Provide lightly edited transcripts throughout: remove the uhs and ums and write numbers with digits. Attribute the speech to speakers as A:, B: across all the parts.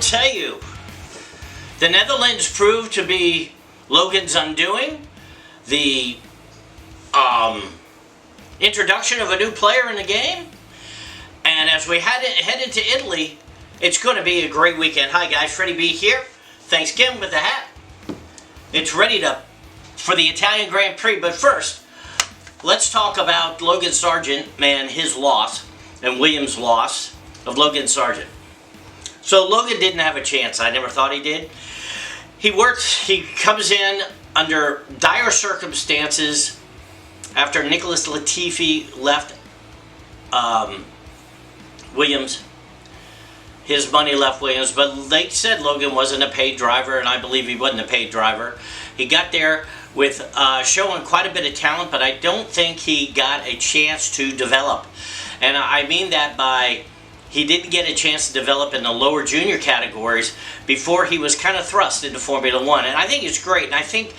A: tell you, the Netherlands proved to be Logan's undoing. The introduction of a new player in the game. And as we head into Italy, it's going to be a great weekend. Hi guys, Freddie Bz here. Thanks again with the hat. It's ready for the Italian Grand Prix. But first, let's talk about Logan Sargeant, man, his loss, and Williams' loss of Logan Sargeant. So Logan didn't have a chance. I never thought he did. He comes in under dire circumstances after Nicholas Latifi left Williams. His money left Williams, but they said Logan wasn't a paid driver, and I believe he wasn't a paid driver. He got there with showing quite a bit of talent, but I don't think he got a chance to develop. And I mean that by he didn't get a chance to develop in the lower junior categories before he was kind of thrust into Formula One. And I think it's great, and I think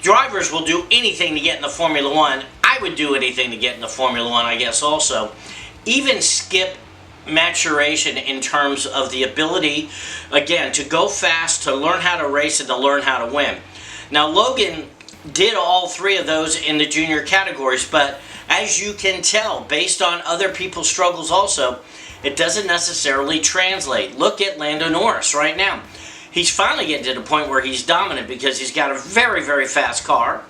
A: drivers will do anything to get into Formula One. I would do anything to get into Formula One, I guess, also. Even skip maturation in terms of the ability, again, to go fast, to learn how to race, and to learn how to win. Now, Logan did all three of those in the junior categories, but as you can tell, based on other people's struggles also, it doesn't necessarily translate. Look at Lando Norris right now. He's finally getting to the point where he's dominant because he's got a very, very fast car.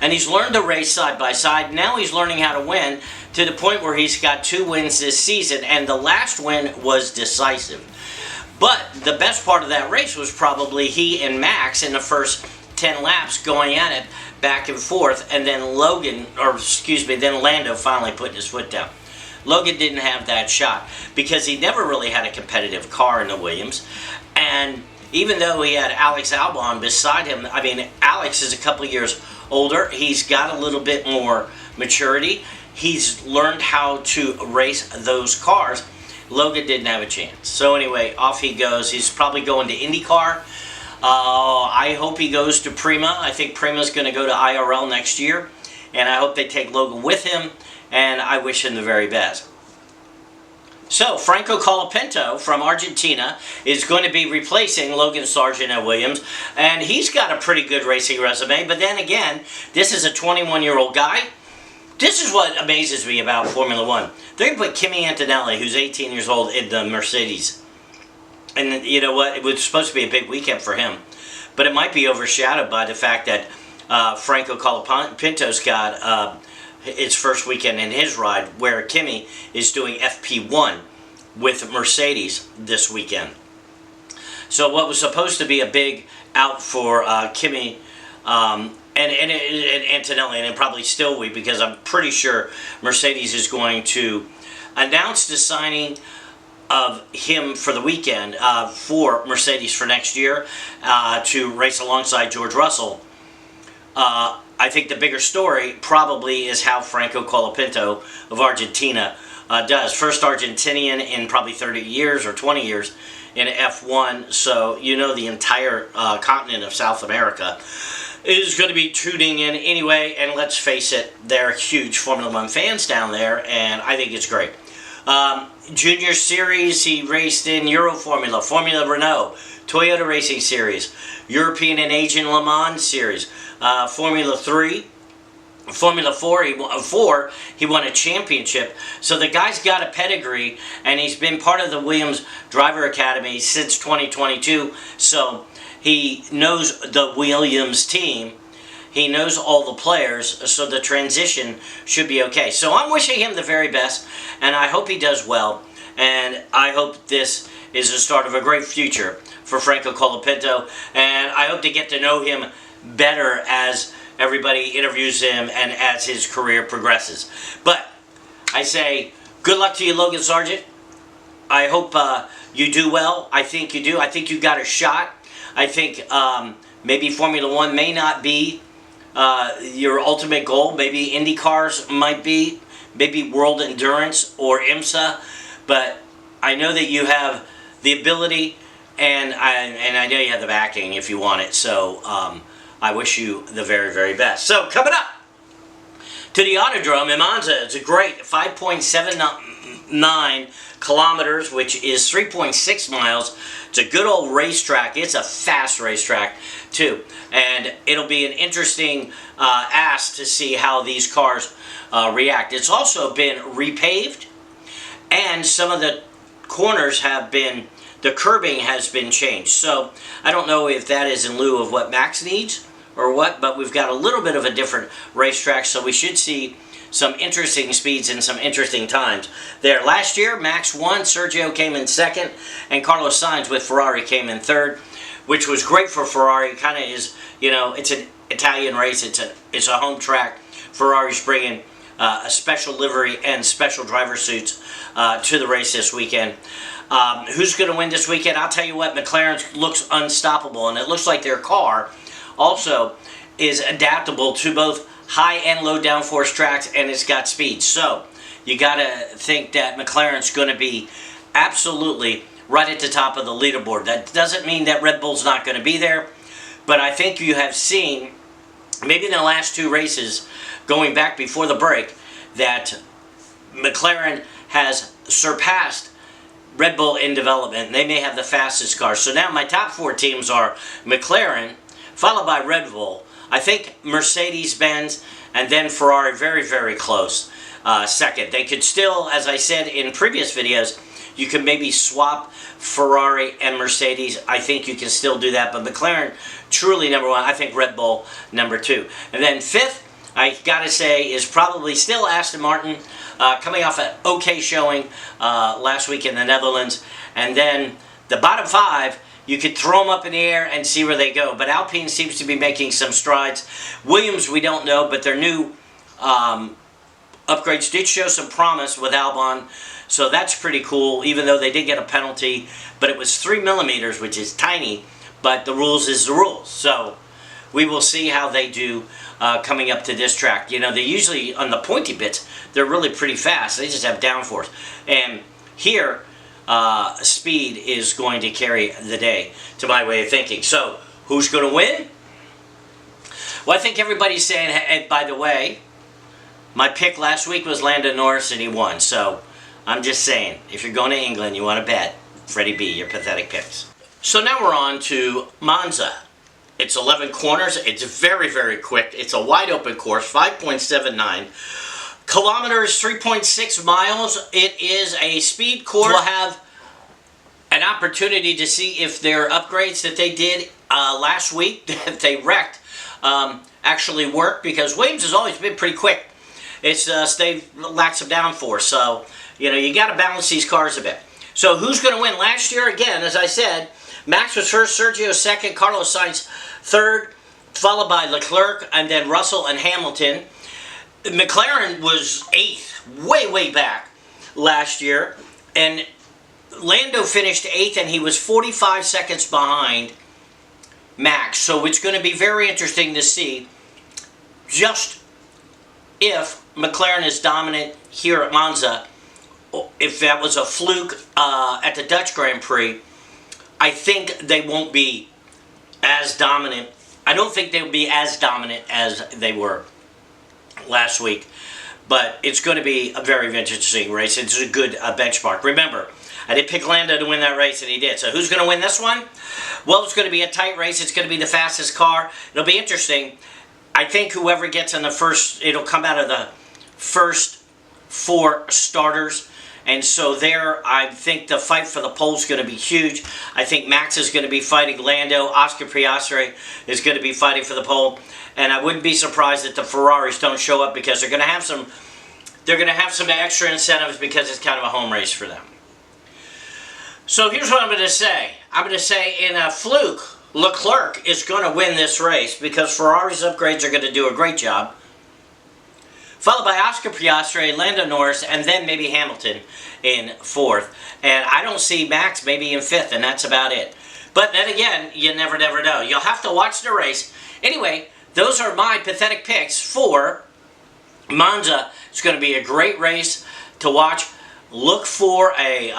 A: And he's learned to race side by side. Now he's learning how to win to the point where he's got 2 wins this season. And the last win was decisive. But the best part of that race was probably he and Max in the first 10 laps going at it back and forth. And then then Lando finally putting his foot down. Logan didn't have that shot because he never really had a competitive car in the Williams. And even though he had Alex Albon beside him, I mean, Alex is a couple of years older. He's got a little bit more maturity. He's learned how to race those cars. Logan didn't have a chance. So anyway, off he goes. He's probably going to IndyCar. I hope he goes to Prima. I think Prima's going to go to IRL next year. And I hope they take Logan with him. And I wish him the very best. So, Franco Colopinto from Argentina is going to be replacing Logan Sargeant at Williams. And he's got a pretty good racing resume. But then again, this is a 21-year-old guy. This is what amazes me about Formula One. They're going to put Kimi Antonelli, who's 18 years old, in the Mercedes. And you know what? It was supposed to be a big weekend for him. But it might be overshadowed by the fact that Franco Colopinto's got its first weekend in his ride, where Kimi is doing FP1 with Mercedes this weekend. So what was supposed to be a big out for Kimi and Antonelli, and it probably still will, because I'm pretty sure Mercedes is going to announce the signing of him for the weekend for Mercedes for next year to race alongside George Russell. I think the bigger story probably is how Franco Colopinto of Argentina does. First Argentinian in probably 30 years or 20 years in F1. So, you know, the entire continent of South America is going to be tuning in anyway. And let's face it, they're huge Formula One fans down there, and I think it's great. Junior Series, he raced in Euro Formula, Formula Renault, Toyota Racing Series, European and Asian Le Mans Series, Formula 3, Formula 4, he won a championship. So the guy's got a pedigree, and he's been part of the Williams Driver Academy since 2022. So he knows the Williams team. He knows all the players, so the transition should be okay. So I'm wishing him the very best, and I hope he does well. And I hope this is the start of a great future for Franco Colopinto. And I hope to get to know him better as everybody interviews him and as his career progresses. But I say good luck to you, Logan Sargeant. I hope you do well. I think you do. I think you got a shot. I think maybe Formula One may not be your ultimate goal. Maybe Indy cars might be. Maybe World Endurance or IMSA. But I know that you have the ability, and I know you have the backing if you want it. So I wish you the very, very best. So coming up to the Autodrome in Monza, it's a great 5.7 3.9 kilometers, which is 3.6 miles. It's a good old racetrack. It's a fast racetrack too, and it'll be an interesting ask to see how these cars react. It's also been repaved, and some of the corners have been, the curbing has been changed. So I don't know if that is in lieu of what Max needs or what, but we've got a little bit of a different racetrack, so we should see some interesting speeds and some interesting times there. Last year, Max won, Sergio came in second, and Carlos Sainz with Ferrari came in third, which was great for Ferrari. Kind of is, you know, it's an Italian race. It's a home track. Ferrari's bringing a special livery and special driver suits to the race this weekend. Who's going to win this weekend? I'll tell you what, McLaren looks unstoppable, and it looks like their car also is adaptable to both high and low downforce tracks, and it's got speed. So you got to think that McLaren's going to be absolutely right at the top of the leaderboard. That doesn't mean that Red Bull's not going to be there, but I think you have seen, maybe in the last two races going back before the break, that McLaren has surpassed Red Bull in development. They may have the fastest car. So now my top four teams are McLaren, followed by Red Bull. I think Mercedes-Benz, and then Ferrari very, very close second. They could still, as I said in previous videos, you can maybe swap Ferrari and Mercedes. I think you can still do that, but McLaren truly number one. I think Red Bull number two. And then fifth, I gotta say, is probably still Aston Martin, coming off an okay showing last week in the Netherlands. And then the bottom five, you could throw them up in the air and see where they go. But Alpine seems to be making some strides. Williams, we don't know, but their new upgrades did show some promise with Albon. So that's pretty cool, even though they did get a penalty. But it was 3 millimeters, which is tiny. But the rules is the rules. So we will see how they do coming up to this track. You know, they usually, on the pointy bits, they're really pretty fast. They just have downforce. And here, speed is going to carry the day, to my way of thinking. So, who's going to win? Well, I think everybody's saying, and by the way, my pick last week was Lando Norris and he won. So, I'm just saying, if you're going to England, you want to bet Freddie B, your pathetic picks. So now we're on to Monza. It's 11 corners. It's very, very quick. It's a wide open course, 5.79 kilometers, 3.6 miles. It is a speed course. We'll have an opportunity to see if their upgrades that they did last week that they wrecked actually work, because Williams has always been pretty quick. It's they lack some downforce, so you know you got to balance these cars a bit. So who's going to win? Last year, again, as I said, Max was first, Sergio second, Carlos Sainz third, followed by Leclerc, and then Russell and Hamilton. McLaren was eighth, way back last year, and Lando finished eighth, and he was 45 seconds behind Max. So it's going to be very interesting to see just if McLaren is dominant here at Monza. If that was a fluke at the Dutch Grand Prix, I think they won't be as dominant. I don't think they'll be as dominant as they were last week, but it's going to be a very interesting race. It's a good benchmark. Remember, I did pick Lando to win that race, and he did. So who's going to win this one? Well, it's going to be a tight race. It's going to be the fastest car. It'll be interesting. I think whoever gets in the first, it'll come out of the first four starters. And so there, I think the fight for the pole is going to be huge. I think Max is going to be fighting Lando. Oscar Piastri is going to be fighting for the pole. And I wouldn't be surprised if the Ferraris don't show up, because they're going to have some extra incentives, because it's kind of a home race for them. So here's what I'm going to say. I'm going to say in a fluke, Leclerc is going to win this race, because Ferrari's upgrades are going to do a great job. Followed by Oscar Piastri, Lando Norris, and then maybe Hamilton in fourth. And I don't see Max maybe in fifth, and that's about it. But then again, you never know. You'll have to watch the race. Anyway, those are my pathetic picks for Monza. It's going to be a great race to watch. Look for a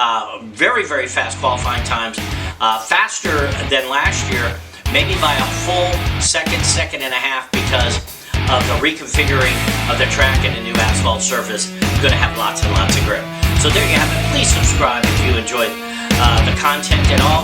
A: very fast qualifying times. Faster than last year, maybe by a full second and a half, because of the reconfiguring of the track and a new asphalt surface. Going to have lots and lots of grip. So there you have it. Please subscribe if you enjoyed the content at all.